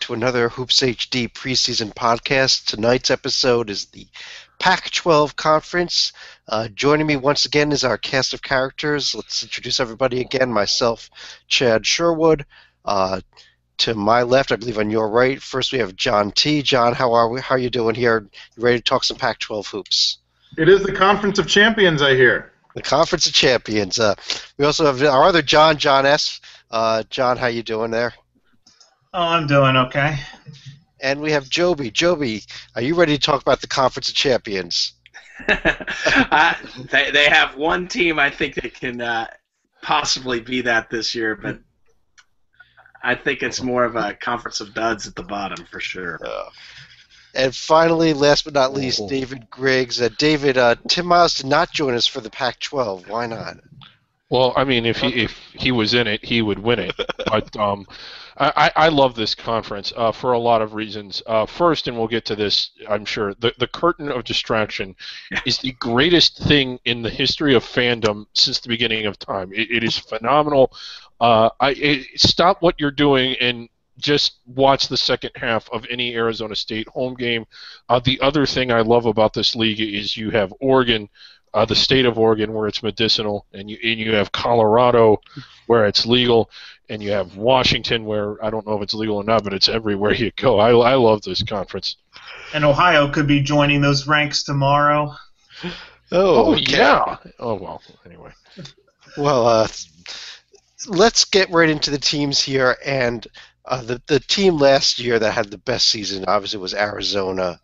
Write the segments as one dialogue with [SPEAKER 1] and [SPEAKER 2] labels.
[SPEAKER 1] to another Hoops HD preseason podcast. Tonight's episode is the Pac 12 conference. Joining me once again is our cast of characters. Let's introduce everybody again. Myself, Chad Sherwood. To my left, I believe on your right, first we have John T. John, how are you doing here? You ready to talk some Pac 12 hoops?
[SPEAKER 2] It is the Conference of Champions, I hear.
[SPEAKER 1] The Conference of Champions. We also have our other John, John S. John, how you doing there?
[SPEAKER 3] Oh, I'm doing okay.
[SPEAKER 1] And we have Joby. Joby, are you ready to talk about the Conference of Champions?
[SPEAKER 4] They have one team I think that can possibly be that this year, but I think it's more of a conference of duds at the bottom for sure.
[SPEAKER 1] And finally, last but not least, David Griggs. David, Tim Miles did not join us for the Pac-12. Why not?
[SPEAKER 5] Well, I mean, if he was in it, he would win it. But I love this conference for a lot of reasons. First, and we'll get to this, I'm sure, the curtain of distraction is the greatest thing in the history of fandom since the beginning of time. It is phenomenal. Stop what you're doing and just watch the second half of any Arizona State home game. The other thing I love about this league is you have Oregon, the state of Oregon, where it's medicinal, and you have Colorado, where it's legal, and you have Washington, where I don't know if it's legal or not, but it's everywhere you go. I love this conference.
[SPEAKER 3] And Ohio could be joining those ranks tomorrow.
[SPEAKER 5] Oh yeah. Oh, well, anyway.
[SPEAKER 1] Well, let's get right into the teams here, and the team last year that had the best season obviously was Arizona,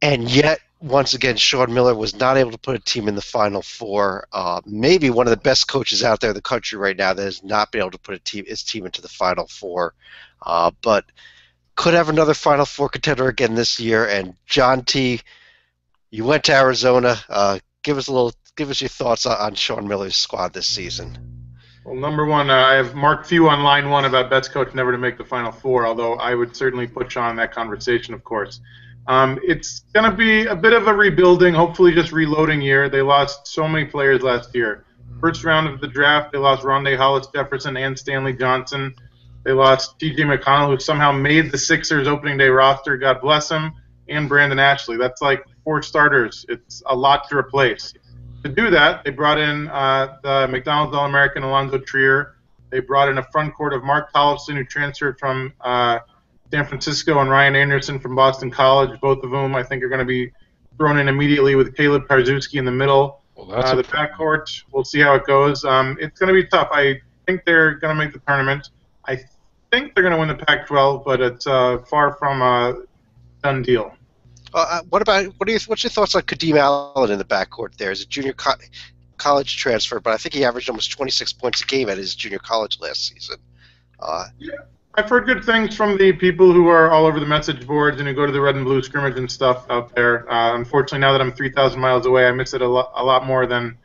[SPEAKER 1] and yet once again Sean Miller was not able to put a team in the Final Four. Maybe one of the best coaches out there in the country right now that has not been able to put his team into the Final Four, but could have another Final Four contender again this year. And John T., you went to Arizona. Give us your thoughts on Sean Miller's squad this season.
[SPEAKER 2] Well, number one, I have Mark Few on line one about best coach never to make the Final Four, although I would certainly put Sean in that conversation, of course. It's going to be a bit of a rebuilding, hopefully just reloading year. They lost so many players last year. First round of the draft, they lost Rondé Hollis Jefferson and Stanley Johnson. They lost T.J. McConnell, who somehow made the Sixers opening day roster, God bless him, and Brandon Ashley. That's like 4 starters. It's a lot to replace. To do that, they brought in the McDonald's All-American Alonzo Trier. They brought in a front court of Mark Tollefson, who transferred from San Francisco, and Ryan Anderson from Boston College, both of whom I think are going to be thrown in immediately with Caleb Parzewski in the middle.
[SPEAKER 5] Well, that's
[SPEAKER 2] the backcourt, we'll see how it goes. It's going to be tough. I think they're going to make the tournament. I think they're going to win the Pac-12, but it's far from a done deal.
[SPEAKER 1] What's your thoughts on Kadeem Allen in the backcourt there? He's a junior college transfer, but I think he averaged almost 26 points a game at his junior college last season.
[SPEAKER 2] Yeah, I've heard good things from the people who are all over the message boards and who go to the red and blue scrimmage and stuff out there. Unfortunately, now that I'm 3,000 miles away, I miss it a lot more than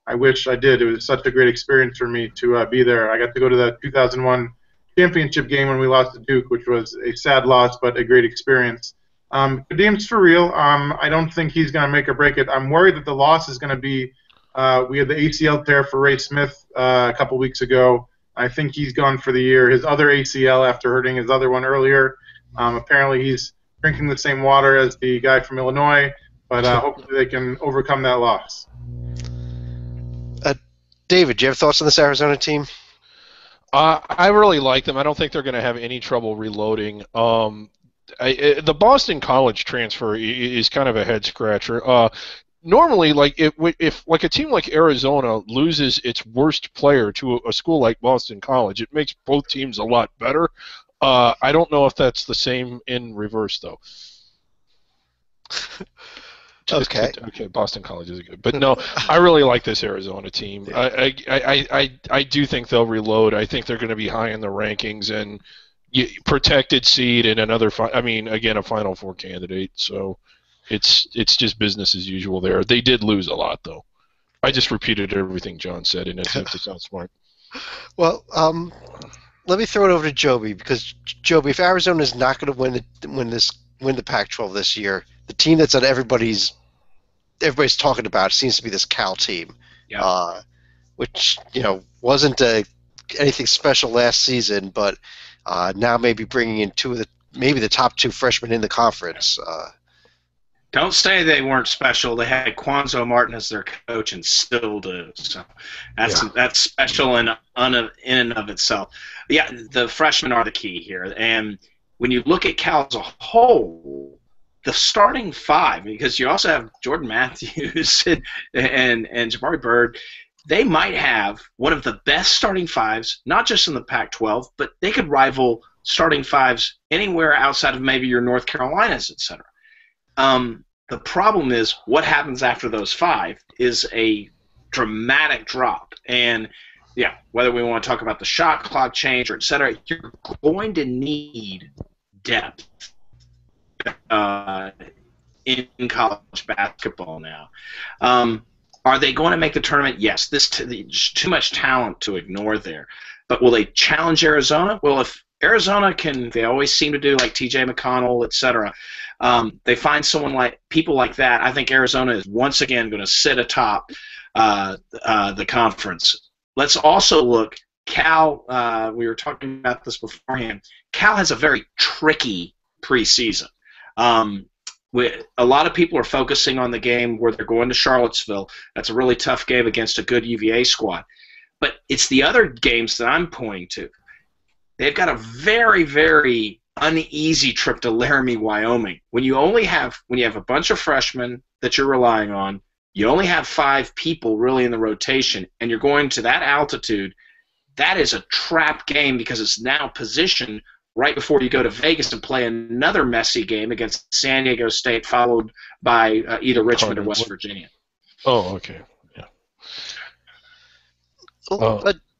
[SPEAKER 2] I wish I did. It was such a great experience for me to be there. I got to go to the 2001 championship game when we lost to Duke, which was a sad loss but a great experience. Kadeem's for real. I don't think he's going to make or break it. I'm worried that the loss is going to be we had the ACL tear for Ray Smith a couple weeks ago. I think he's gone for the year. His other ACL after hurting his other one earlier. Apparently he's drinking the same water as the guy from Illinois, but hopefully they can overcome that loss.
[SPEAKER 1] David, do you have thoughts on this Arizona team?
[SPEAKER 5] I really like them. I don't think they're going to have any trouble reloading. The Boston College transfer is kind of a head scratcher. Normally, like if like a team like Arizona loses its worst player to a school like Boston College, it makes both teams a lot better. I don't know if that's the same in reverse though.
[SPEAKER 1] Okay,
[SPEAKER 5] Boston College is good, but no, I really like this Arizona team. I do think they'll reload. I think they're going to be high in the rankings and protected seed and another. A Final Four candidate. So it's just business as usual there. They did lose a lot though. I just repeated everything John said in an attempt to sound smart.
[SPEAKER 1] Well, let me throw it over to Joby, because Joby, if Arizona is not going to win the Pac-12 this year, the team that's on everybody's talking about seems to be this Cal team, which wasn't anything special last season, but now maybe bringing in maybe the top two freshmen in the conference.
[SPEAKER 4] Don't say they weren't special. They had Quanzo Martin as their coach and still do. So that's special in and of itself. Yeah, the freshmen are the key here. And when you look at Cal as a whole, the starting five, because you also have Jordan Matthews and Jabari Bird, they might have one of the best starting fives, not just in the Pac-12, but they could rival starting fives anywhere outside of maybe your North Carolinas, et cetera. The problem is what happens after those five is a dramatic drop. And, yeah, whether we want to talk about the shot clock change or et cetera, you're going to need depth in college basketball now. Are they going to make the tournament? Yes. There's too much talent to ignore there. But will they challenge Arizona? Well, if Arizona can, they always seem to do, like T.J. McConnell, et cetera. They find people like that. I think Arizona is once again going to sit atop the conference. Let's also look. Cal, we were talking about this beforehand. Cal has a very tricky preseason. A lot of people are focusing on the game where they're going to Charlottesville. That's a really tough game against a good UVA squad. But it's the other games that I'm pointing to. They've got a very, very uneasy trip to Laramie, Wyoming. When you have a bunch of freshmen that you're relying on, you only have 5 people really in the rotation, and you're going to that altitude, that is a trap game because it's now positioned right before you go to Vegas and play another messy game against San Diego State, followed by either Richmond or West Virginia.
[SPEAKER 5] Oh, okay. Yeah.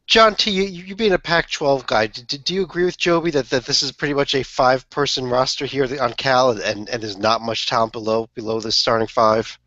[SPEAKER 1] John T., you being a Pac-12 guy, do you agree with Joby that this is pretty much a 5-person roster here on Cal, and there's not much talent below the starting 5?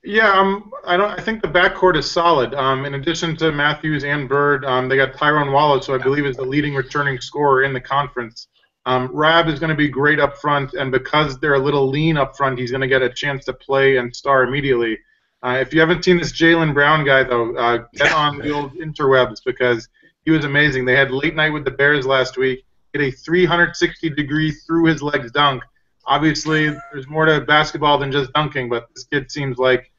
[SPEAKER 2] Yeah, I think the backcourt is solid. In addition to Matthews and Bird, they got Tyrone Wallace, who I believe is the leading returning scorer in the conference. Rab is going to be great up front, and because they're a little lean up front, he's going to get a chance to play and star immediately. If you haven't seen this Jaylen Brown guy, though, get on the old interwebs because he was amazing. They had late night with the Bears last week. Hit a 360-degree through his legs dunk. Obviously, there's more to basketball than just dunking, but this kid seems like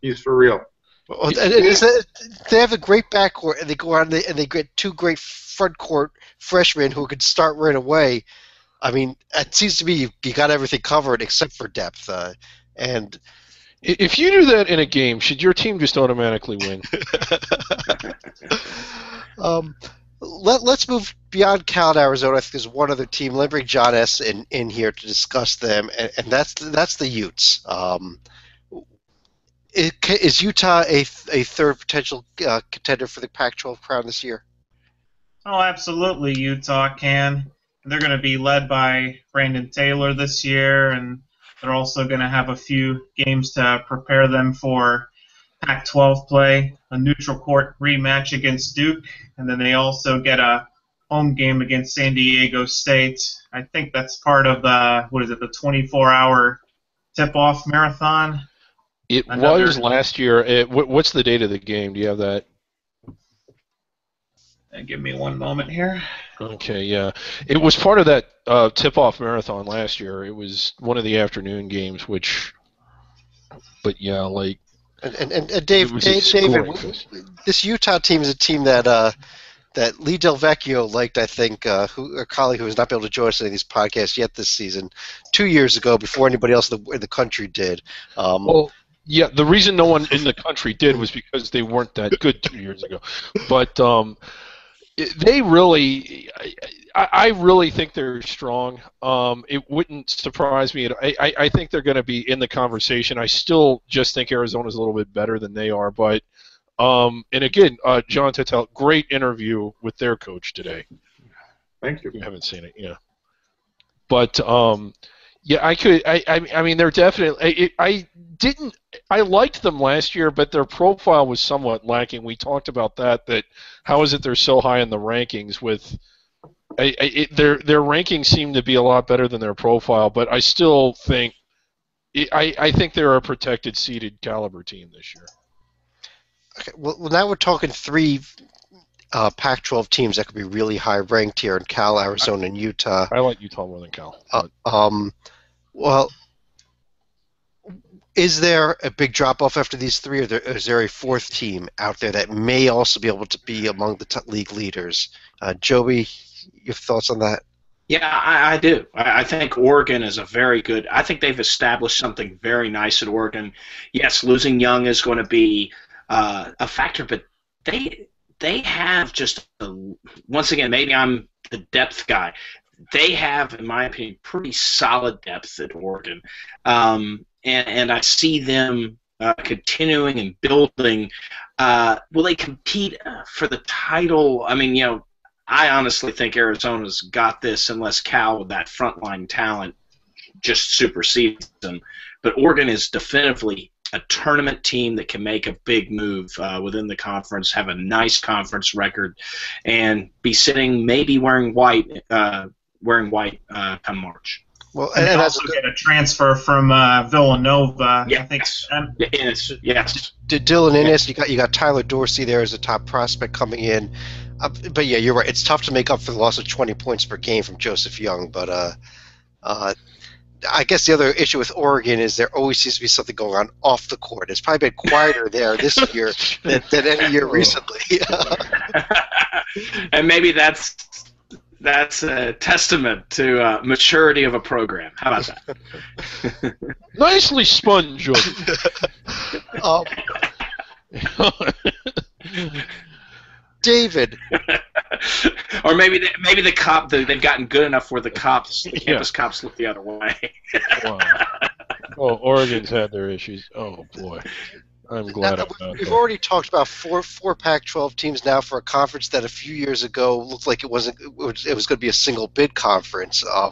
[SPEAKER 2] he's for real.
[SPEAKER 1] Well, they have a great backcourt, and they go on and they get 2 great front court freshmen who could start right away. I mean, it seems to me you got everything covered except for depth. And
[SPEAKER 5] if you do that in a game, should your team just automatically win?
[SPEAKER 1] Let's move beyond Cal and Arizona. I think there's one other team. Let me bring John S. in here to discuss them, and that's the Utes. Is Utah a third potential contender for the Pac-12 crown this year?
[SPEAKER 3] Oh, absolutely, Utah can. They're going to be led by Brandon Taylor this year, and they're also going to have a few games to prepare them for Pac-12 play, a neutral court rematch against Duke, and then they also get a home game against San Diego State. I think that's part of the 24-hour tip-off marathon.
[SPEAKER 5] It was last year. What's the date of the game? Do you have that?
[SPEAKER 3] Give me one moment here.
[SPEAKER 5] Okay, yeah. It was part of that tip-off marathon last year. It was one of the afternoon games, but yeah, like.
[SPEAKER 1] And David, this Utah team is a team that Lee Del Vecchio liked, I think, a colleague who has not been able to join us in these podcasts yet this season, 2 years ago, before anybody else in the country did.
[SPEAKER 5] Well, yeah, the reason no one in the country did was because they weren't that good 2 years ago. But they really, I really think they're strong. It wouldn't surprise me. I think they're going to be in the conversation. I still just think Arizona's a little bit better than they are. But, and again, John Tettel, great interview with their coach today.
[SPEAKER 2] Thank you.
[SPEAKER 5] You haven't seen it, yeah. But, yeah, I mean, they're definitely. I liked them last year, but their profile was somewhat lacking. We talked about that. How is it they're so high in the rankings? Their rankings seem to be a lot better than their profile, but I still think. I think they're a protected, seeded caliber team this year.
[SPEAKER 1] Okay, well, now we're talking 3 Pac-12 teams that could be really high ranked here in Cal, Arizona, and Utah.
[SPEAKER 5] I like Utah more than Cal.
[SPEAKER 1] Uh,
[SPEAKER 5] But
[SPEAKER 1] well, is there a big drop off after these three, or is there a fourth team out there that may also be able to be among the league leaders? Joey, your thoughts on that?
[SPEAKER 4] Yeah, I do. I think Oregon is a very good. I think they've established something very nice at Oregon. Yes, losing Young is going to be a factor, but they have just once again. Maybe I'm the depth guy. They have, in my opinion, pretty solid depth at Oregon, and I see them continuing and building. Will they compete for the title? I mean, I honestly think Arizona's got this unless Cal, with that frontline talent, just supersedes them. But Oregon is definitively a tournament team that can make a big move within the conference, have a nice conference record, and be sitting maybe wearing white come March.
[SPEAKER 1] Well,
[SPEAKER 3] and also get a transfer from Villanova.
[SPEAKER 4] Yes.
[SPEAKER 3] I think.
[SPEAKER 4] Yes.
[SPEAKER 1] Dylan Innes, you got Tyler Dorsey there as a top prospect coming in. But yeah, you're right. It's tough to make up for the loss of 20 points per game from Joseph Young. But I guess the other issue with Oregon is there always seems to be something going on off the court. It's probably been quieter there this year than any year recently.
[SPEAKER 4] And maybe that's a testament to maturity of a program. How about that?
[SPEAKER 5] nicely spun, Joe.
[SPEAKER 1] David.
[SPEAKER 4] Or maybe the cop they've gotten good enough where the campus cops look the other way.
[SPEAKER 5] Wow. Well, Oregon's had their issues. Oh boy, I'm glad.
[SPEAKER 1] We've already talked about four Pac-12 teams now for a conference that a few years ago looked like it was going to be a single bid conference.
[SPEAKER 5] Yeah,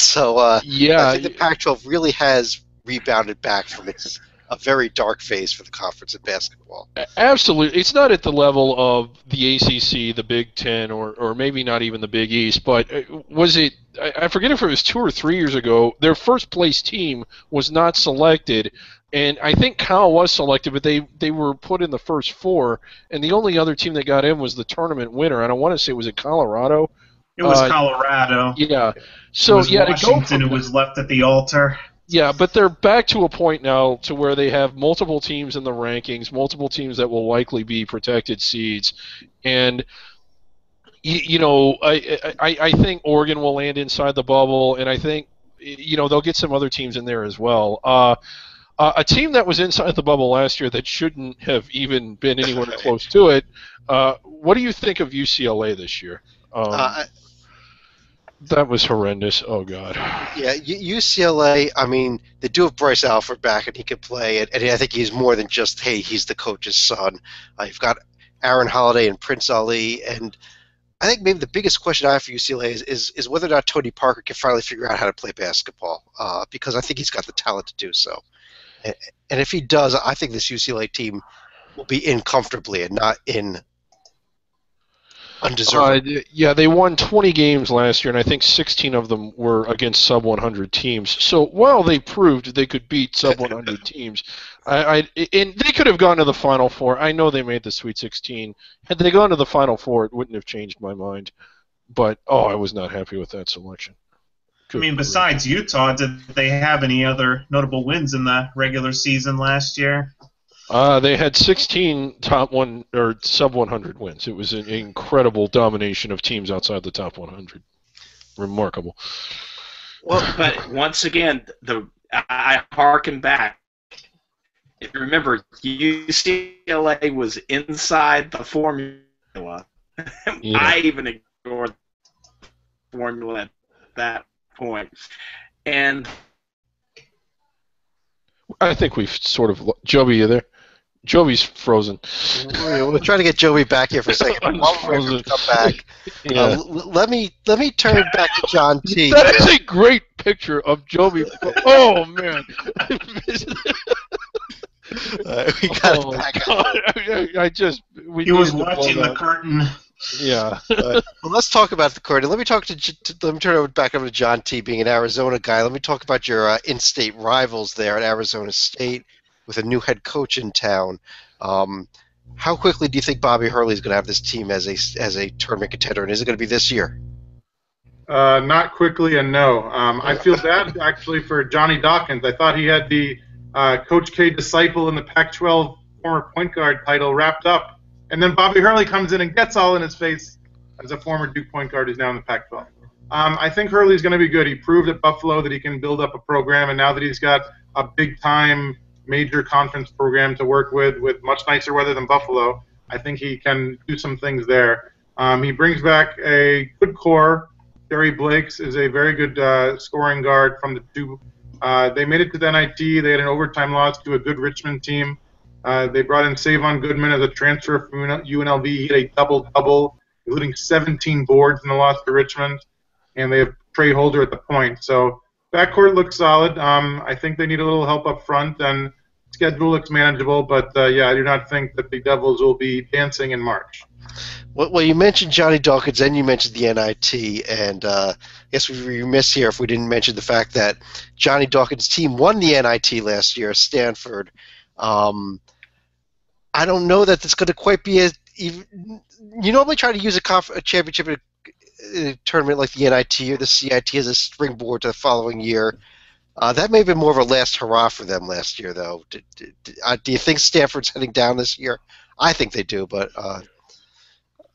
[SPEAKER 1] I think the Pac-12 really has rebounded back from a very dark phase for the conference in basketball.
[SPEAKER 5] Absolutely. It's not at the level of the ACC, the Big Ten, or maybe not even the Big East, but was it, I forget if it was 2 or 3 years ago, their first place team was not selected, and I think Cal was selected, but they were put in the first 4, and the only other team that got in was the tournament winner, and I want to say, was it Colorado?
[SPEAKER 3] It was Colorado.
[SPEAKER 5] Yeah. So,
[SPEAKER 3] it was Washington who was left at the altar.
[SPEAKER 5] Yeah, but they're back to a point now to where they have multiple teams in the rankings, multiple teams that will likely be protected seeds, and I think Oregon will land inside the bubble, and I think they'll get some other teams in there as well. A team that was inside the bubble last year that shouldn't have even been anywhere close to it. What do you think of UCLA this year? That was horrendous. Oh, God.
[SPEAKER 1] Yeah, UCLA, I mean, they do have Bryce Alford back, and he can play. And I think he's more than just, hey, he's the coach's son. You've got Aaron Holiday and Prince Ali. And I think maybe the biggest question I have for UCLA is whether or not Tony Parker can finally figure out how to play basketball, because I think he's got the talent to do so. And if he does, I think this UCLA team will be in comfortably and not in undeserved.
[SPEAKER 5] Yeah, they won 20 games last year, and I think 16 of them were against sub-100 teams. So while they proved they could beat sub-100 teams, and they could have gone to the Final Four. I know they made the Sweet 16. Had they gone to the Final Four, it wouldn't have changed my mind. But, I was not happy with that selection.
[SPEAKER 3] I mean, besides Utah, did they have any other notable wins in the regular season last year?
[SPEAKER 5] They had 16 top 1 or sub 100 wins. It was an incredible domination of teams outside the top 100. Remarkable.
[SPEAKER 4] Well, but once again, I harken back. If you remember, UCLA was inside the formula.
[SPEAKER 5] Yeah.
[SPEAKER 4] I even ignored the formula at that point, and
[SPEAKER 5] I think we've sort of Joby, you there? Joby's frozen.
[SPEAKER 1] We'll try to get Joey back here for a second. While we come back,
[SPEAKER 5] Yeah.
[SPEAKER 1] let me turn it back to John T.
[SPEAKER 5] That is a great picture of Joby. Oh man.
[SPEAKER 1] We got it back.
[SPEAKER 3] He was watching the curtain.
[SPEAKER 5] Yeah.
[SPEAKER 1] Well, let's talk about the curtain. Let me turn it back over to John T. Being an Arizona guy, let me talk about your in-state rivals there at Arizona State with a new head coach in town. How quickly do you think Bobby Hurley is going to have this team as a tournament contender, and is it going to be this year?
[SPEAKER 2] Not quickly, and no. I feel bad actually for Johnny Dawkins. I thought he had the Coach K disciple in the Pac-12 former point guard title wrapped up, and then Bobby Hurley comes in and gets all in his face as a former Duke point guard who's now in the Pac-12. I think Hurley's going to be good. He proved at Buffalo that he can build up a program, and now that he's got a big-time major conference program to work with much nicer weather than Buffalo, I think he can do some things there. He brings back a good core. Jerry Blakes is a very good scoring guard from the two. They made it to the NIT. They had an overtime loss to a good Richmond team. They brought in Savon Goodman as a transfer from UNLV. He had a double-double, including 17 boards in the loss to Richmond. And they have Trey Holder at the point. So backcourt looks solid. I think they need a little help up front, and schedule looks manageable. But, yeah, I do not think that the Devils will be dancing in March.
[SPEAKER 1] Well, you mentioned Johnny Dawkins, and you mentioned the NIT, and I guess we'd be remiss here if we didn't mention the fact that Johnny Dawkins' team won the NIT last year, Stanford. I don't know that it's going to quite be as even. You normally try to use a championship tournament like the NIT or the CIT as a springboard to the following year. That may have been more of a last hurrah for them last year, though. Do you think Stanford's heading down this year? I think they do, but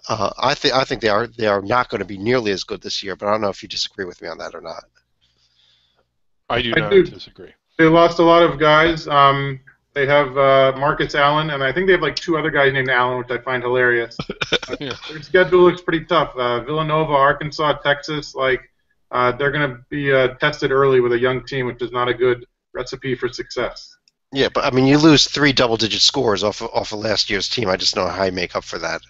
[SPEAKER 1] I think they are not going to be nearly as good this year. But I don't know if you disagree with me on that or not.
[SPEAKER 5] I do not disagree.
[SPEAKER 2] They lost a lot of guys. They have Marcus Allen, and I think they have like two other guys named Allen, which I find hilarious.
[SPEAKER 5] Yeah.
[SPEAKER 2] Their schedule looks pretty tough. Villanova, Arkansas, Texas, they're going to be tested early with a young team, which is not a good recipe for success.
[SPEAKER 1] Yeah, but I mean, you lose 3 double-digit scores off of last year's team. I just know how you make up for that.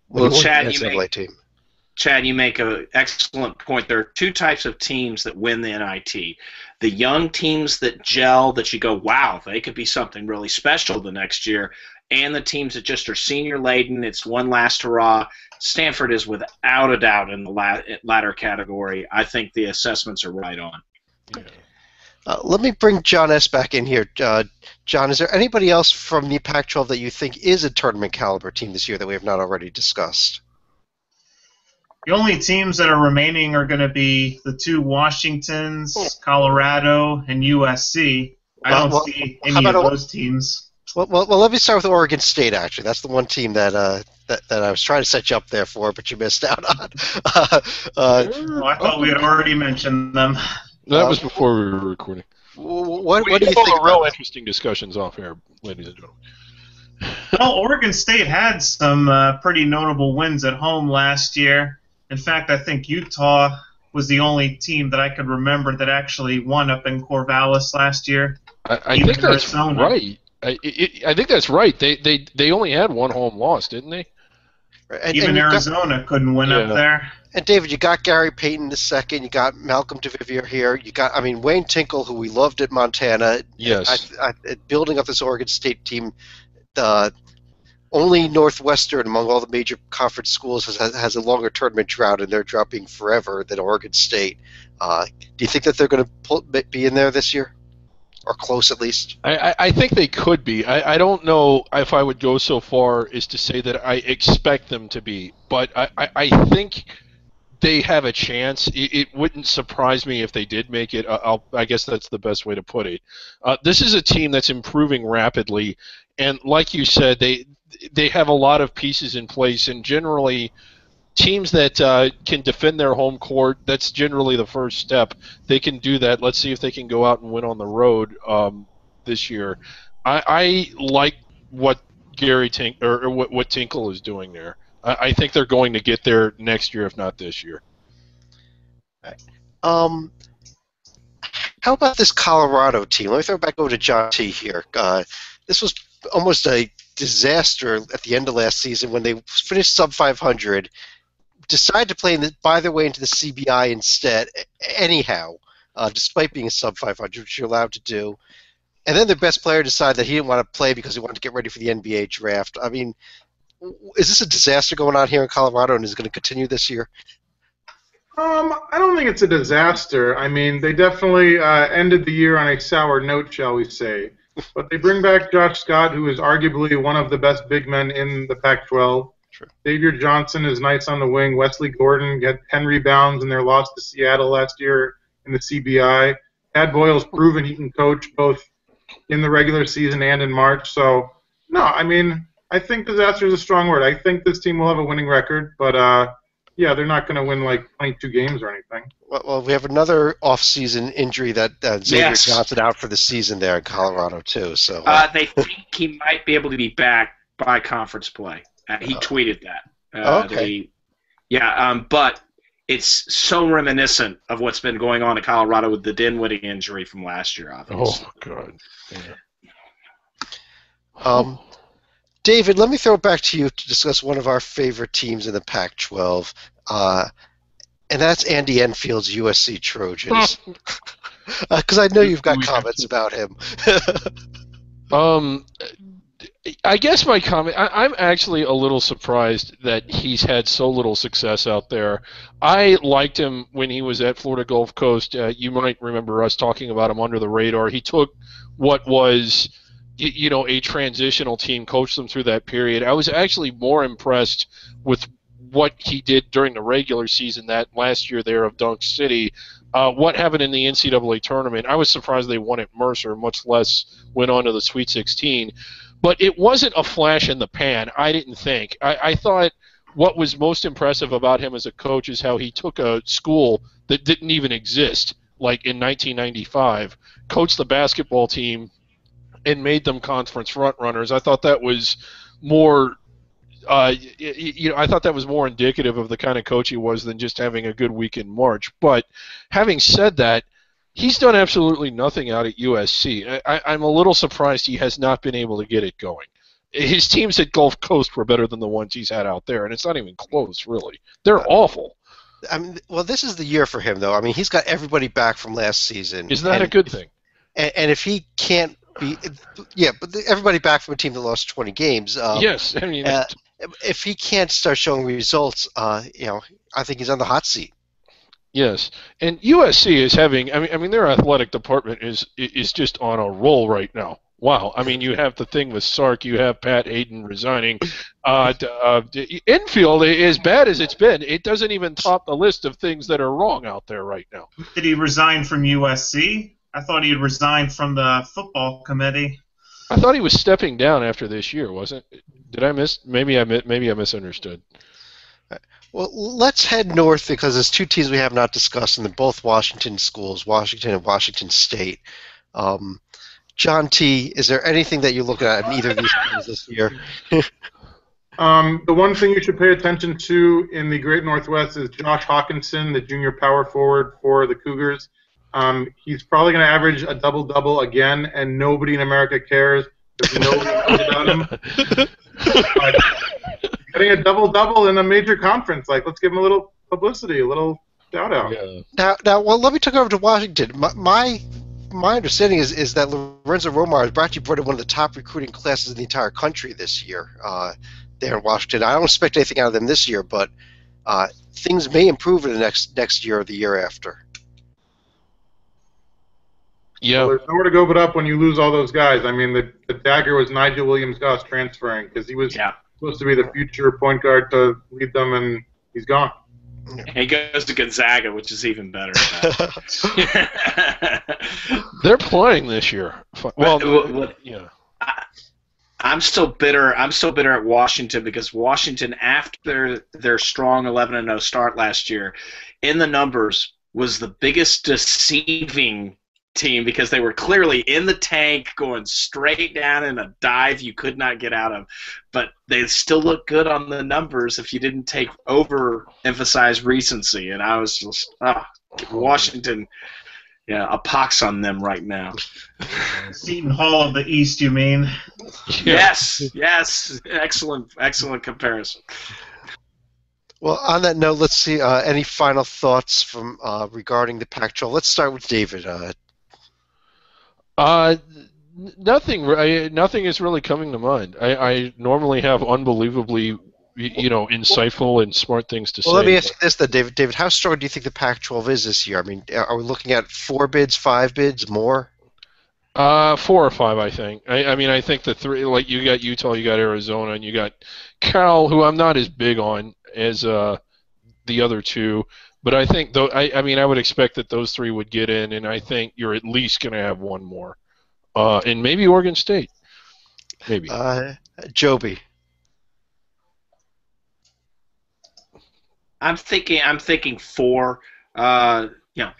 [SPEAKER 4] Well, Chad, you make an excellent point. There are two types of teams that win the NIT. The young teams that gel, that you go, wow, they could be something really special the next year, and the teams that just are senior-laden, it's one last hurrah. Stanford is without a doubt in the latter category. I think the assessments are right on.
[SPEAKER 5] Yeah.
[SPEAKER 1] Let me bring John S. back in here. John, is there anybody else from the Pac-12 that you think is a tournament caliber team this year that we have not already discussed?
[SPEAKER 3] The only teams that are remaining are going to be the 2 Washingtons, Colorado, and USC. I don't see any of those teams.
[SPEAKER 1] Well, let me start with Oregon State, actually. That's the one team that I was trying to set you up there for, but you missed out on.
[SPEAKER 3] I thought we had already mentioned them.
[SPEAKER 5] That was before we were recording.
[SPEAKER 1] What do you think?
[SPEAKER 5] Real interesting discussions off air, ladies and gentlemen.
[SPEAKER 3] Well, Oregon State had some pretty notable wins at home last year. In fact, I think Utah was the only team that I could remember that actually won up in Corvallis last year.
[SPEAKER 5] I think that's right. I think that's right. They only had one home loss, didn't they?
[SPEAKER 3] Even Arizona couldn't win up there.
[SPEAKER 1] And David, you got Gary Payton II. You got Malcolm DeVivier here. You got, Wayne Tinkle, who we loved at Montana.
[SPEAKER 5] Yes.
[SPEAKER 1] Building up this Oregon State team, only Northwestern among all the major conference schools has a longer tournament drought, and they're dropping forever than Oregon State. Do you think that they're going to be in there this year? Or close, at least?
[SPEAKER 5] I think they could be. I don't know if I would go so far as to say that I expect them to be, but I think they have a chance. It wouldn't surprise me if they did make it. I guess that's the best way to put it. This is a team that's improving rapidly, and like you said, they have a lot of pieces in place, and generally teams that can defend their home court, that's generally the first step. They can do that. Let's see if they can go out and win on the road this year. I like what what Tinkle is doing there. I think they're going to get there next year, if not this year.
[SPEAKER 1] How about this Colorado team? Let me throw it back over to John T. here. This was almost a disaster at the end of last season when they finished sub 500, decided to play buy their way into the CBI instead, anyhow, despite being a sub 500, which you're allowed to do. And then their best player decided that he didn't want to play because he wanted to get ready for the NBA draft. I mean, is this a disaster going on here in Colorado, and is it going to continue this year?
[SPEAKER 2] I don't think it's a disaster. I mean, they definitely ended the year on a sour note, shall we say. But they bring back Josh Scott, who is arguably one of the best big men in the Pac-12.
[SPEAKER 1] Sure.
[SPEAKER 2] Xavier Johnson is nice on the wing. Wesley Gordon got 10 rebounds in their loss to Seattle last year in the CBI. Tad Boyle's proven he can coach both in the regular season and in March. So, no, I mean, I think disaster is a strong word. I think this team will have a winning record, but yeah, they're not going to win like 22 games or anything.
[SPEAKER 1] Well, we have another off-season injury that Xavier
[SPEAKER 4] Yes.
[SPEAKER 1] Johnson out for the season there in Colorado too. So
[SPEAKER 4] They think he might be able to be back by conference play. He tweeted that.
[SPEAKER 1] Okay.
[SPEAKER 4] But it's so reminiscent of what's been going on in Colorado with the Dinwiddie injury from last year, obviously.
[SPEAKER 5] Oh, God. Yeah.
[SPEAKER 1] David, let me throw it back to you to discuss one of our favorite teams in the Pac-12, and that's Andy Enfield's USC Trojans. Because I know you've got comments about him.
[SPEAKER 5] I guess my comment, I'm actually a little surprised that he's had so little success out there. I liked him when he was at Florida Gulf Coast. You might remember us talking about him under the radar. He took what was, a transitional team, coached them through that period. I was actually more impressed with what he did during the regular season that last year there of Dunk City. What happened in the NCAA tournament, I was surprised they won at Mercer, much less went on to the Sweet 16. But it wasn't a flash in the pan, I didn't think. I thought what was most impressive about him as a coach is how he took a school that didn't even exist, like in 1995, coached the basketball team, and made them conference front runners. I thought that was more I thought that was more indicative of the kind of coach he was than just having a good week in March. But having said that, he's done absolutely nothing out at USC. I'm a little surprised he has not been able to get it going. His teams at Gulf Coast were better than the ones he's had out there, and it's not even close, really. They're awful.
[SPEAKER 1] I mean, well, this is the year for him, though. I mean, he's got everybody back from last season.
[SPEAKER 5] Isn't that a good thing?
[SPEAKER 1] And if he can't be, but everybody back from a team that lost 20 games.
[SPEAKER 5] Yes, I mean,
[SPEAKER 1] if he can't start showing results, I think he's on the hot seat.
[SPEAKER 5] Yes, and USC is having. I mean, their athletic department is just on a roll right now. Wow. I mean, you have the thing with Sark. You have Pat Hayden resigning. Infield, as bad as it's been, it doesn't even top the list of things that are wrong out there right now.
[SPEAKER 3] Did he resign from USC? I thought he had resigned from the football committee.
[SPEAKER 5] I thought he was stepping down after this year, wasn't it? Did I miss? Maybe I misunderstood.
[SPEAKER 1] Well, let's head north because there's two teams we have not discussed, and they're both Washington schools, Washington and Washington State. John T., is there anything that you're looking at in either of these teams this year?
[SPEAKER 2] The one thing you should pay attention to in the Great Northwest is Josh Hawkinson, the junior power forward for the Cougars. He's probably going to average a double-double again, and nobody in America cares. There's nobody knows about him. But getting a double-double in a major conference, let's give him a little publicity, a little shout-out.
[SPEAKER 5] Yeah.
[SPEAKER 1] Now, let me take over to Washington. My understanding is that Lorenzo Romar has actually brought in one of the top recruiting classes in the entire country this year there in Washington. I don't expect anything out of them this year, but things may improve in the next year or the year after.
[SPEAKER 5] Yeah.
[SPEAKER 2] Well, there's nowhere to go but up when you lose all those guys. I mean, the dagger was Nigel Williams-Goss transferring because he was supposed to be the future point guard to lead them, and he's gone.
[SPEAKER 4] And he goes to Gonzaga, which is even better.
[SPEAKER 5] They're playing this year. Well, yeah.
[SPEAKER 4] I'm still bitter. I'm still bitter at Washington because Washington, after their strong 11-0 start last year, in the numbers was the biggest deceiving team because they were clearly in the tank going straight down in a dive you could not get out of, but they still look good on the numbers if you didn't overemphasize recency. And I was just Washington, a pox on them right now.
[SPEAKER 3] Seton Hall of the East, you mean?
[SPEAKER 4] Yes, excellent comparison.
[SPEAKER 1] Well, on that note, let's see any final thoughts from regarding the Pac-12. Let's start with David.
[SPEAKER 5] Nothing is really coming to mind. I normally have unbelievably, insightful and smart things to say.
[SPEAKER 1] Well, let me ask you this then, David. David, how strong do you think the Pac-12 is this year? I mean, are we looking at 4 bids, 5 bids, more?
[SPEAKER 5] 4 or 5, I think. I mean, I think the three, like you got Utah, you got Arizona, and you got Cal, who I'm not as big on as the other two. But I think though, I mean, I would expect that those three would get in, and I think you're at least going to have one more, and maybe Oregon State, maybe.
[SPEAKER 1] Joby.
[SPEAKER 4] I'm thinking 4.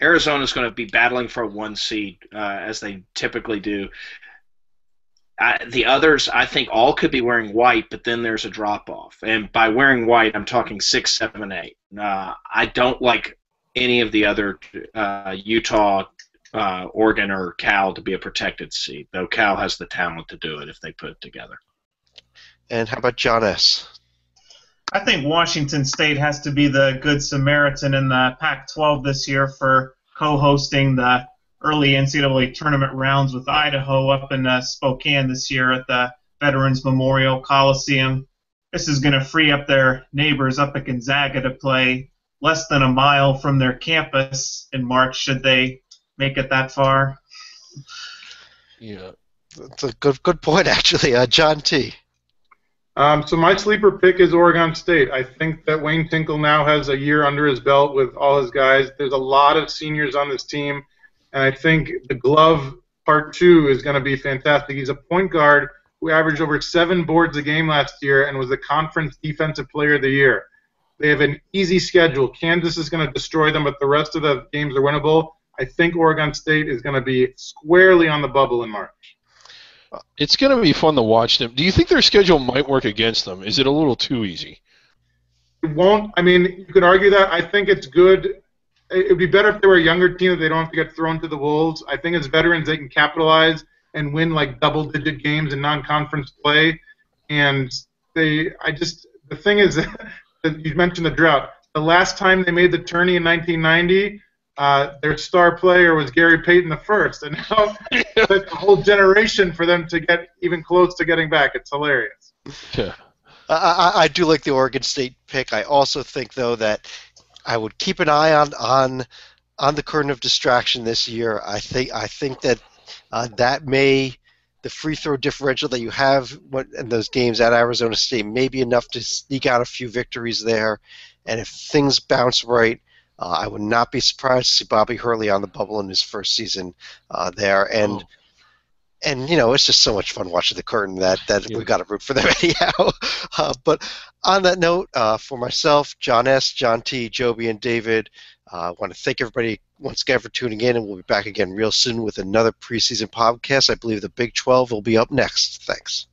[SPEAKER 4] Arizona's going to be battling for a 1 seed as they typically do. The others, I think, all could be wearing white, but then there's a drop off. And by wearing white, I'm talking 6, 7, 8. I don't like any of the other Utah, Oregon, or Cal to be a protected seed, though Cal has the talent to do it if they put it together.
[SPEAKER 1] And how about John S.?
[SPEAKER 3] I think Washington State has to be the good Samaritan in the Pac 12 this year for co hosting the early NCAA tournament rounds with Idaho up in Spokane this year at the Veterans Memorial Coliseum. This is going to free up their neighbors up at Gonzaga to play less than a mile from their campus in March, should they make it that far.
[SPEAKER 5] Yeah.
[SPEAKER 1] That's a good point, actually. John T.
[SPEAKER 2] So my sleeper pick is Oregon State. I think that Wayne Tinkle now has a year under his belt with all his guys. There's a lot of seniors on this team, and I think the glove part 2 is going to be fantastic. He's a point guard who averaged over 7 boards a game last year and was the conference defensive player of the year. They have an easy schedule. Kansas is going to destroy them, but the rest of the games are winnable. I think Oregon State is going to be squarely on the bubble in March.
[SPEAKER 5] It's going to be fun to watch them. Do you think their schedule might work against them? Is it a little too easy?
[SPEAKER 2] It won't. I mean, you could argue that. I think it's good. It would be better if they were a younger team that they don't have to get thrown to the wolves. I think as veterans they can capitalize and win like double-digit games in non-conference play. And the thing is that you mentioned the drought. The last time they made the tourney in 1990. Their star player was Gary Payton the first, and now it's a whole generation for them to get even close to getting back. It's hilarious.
[SPEAKER 5] Yeah.
[SPEAKER 1] I do like the Oregon State pick. I also think, though, that I would keep an eye on the current of distraction this year. I think that the free throw differential that you have in those games at Arizona State may be enough to sneak out a few victories there, and if things bounce right. I would not be surprised to see Bobby Hurley on the bubble in his first season there, and it's just so much fun watching the curtain that we've got to root for them anyhow. But on that note, for myself, John S., John T., Joby, and David, I want to thank everybody once again for tuning in, and we'll be back again real soon with another preseason podcast. I believe the Big 12 will be up next. Thanks.